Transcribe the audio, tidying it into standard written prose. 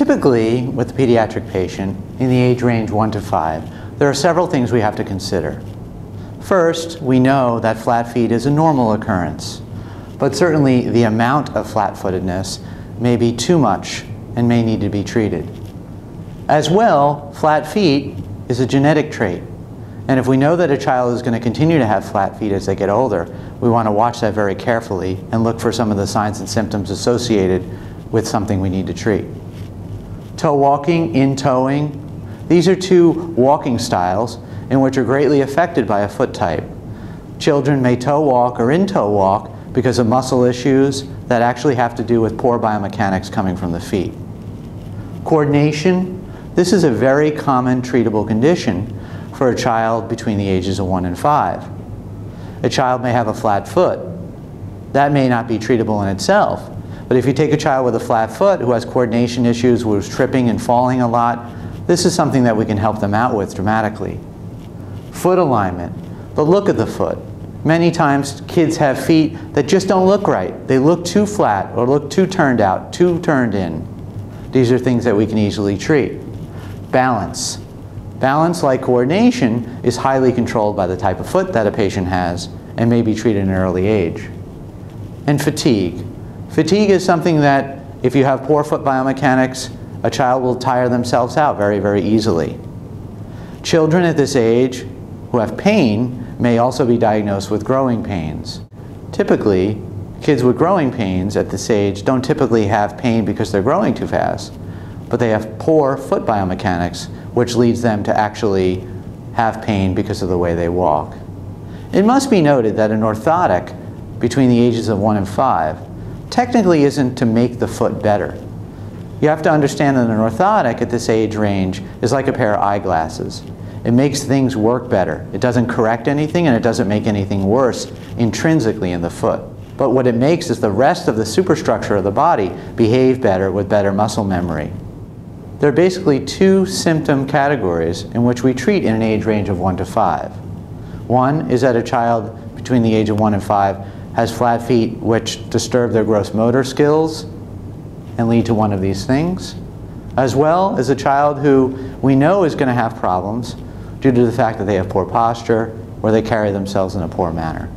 Typically, with the pediatric patient in the age range 1 to 5, there are several things we have to consider. First, we know that flat feet is a normal occurrence, but certainly the amount of flat-footedness may be too much and may need to be treated. As well, flat feet is a genetic trait, and if we know that a child is going to continue to have flat feet as they get older, we want to watch that very carefully and look for some of the signs and symptoms associated with something we need to treat. Toe walking, in-toeing, these are two walking styles in which are greatly affected by a foot type. Children may toe walk or in-toe walk because of muscle issues that actually have to do with poor biomechanics coming from the feet. Coordination, this is a very common treatable condition for a child between the ages of 1 and 5. A child may have a flat foot. That may not be treatable in itself, but if you take a child with a flat foot who has coordination issues, who's tripping and falling a lot, this is something that we can help them out with dramatically. Foot alignment, the look of the foot. Many times kids have feet that just don't look right. They look too flat or look too turned out, too turned in. These are things that we can easily treat. Balance. Balance, like coordination, is highly controlled by the type of foot that a patient has and may be treated in an early age. And fatigue. Fatigue is something that if you have poor foot biomechanics, a child will tire themselves out very, very easily. Children at this age who have pain may also be diagnosed with growing pains. Typically, kids with growing pains at this age don't typically have pain because they're growing too fast, but they have poor foot biomechanics, which leads them to actually have pain because of the way they walk. It must be noted that an orthotic between the ages of 1 and 5 technically isn't to make the foot better. You have to understand that an orthotic at this age range is like a pair of eyeglasses. It makes things work better. It doesn't correct anything and it doesn't make anything worse intrinsically in the foot. But what it makes is the rest of the superstructure of the body behave better with better muscle memory. There are basically two symptom categories in which we treat in an age range of 1 to 5. One is that a child between the age of 1 and 5 has flat feet which disturb their gross motor skills and lead to one of these things, as well as a child who we know is going to have problems due to the fact that they have poor posture or they carry themselves in a poor manner.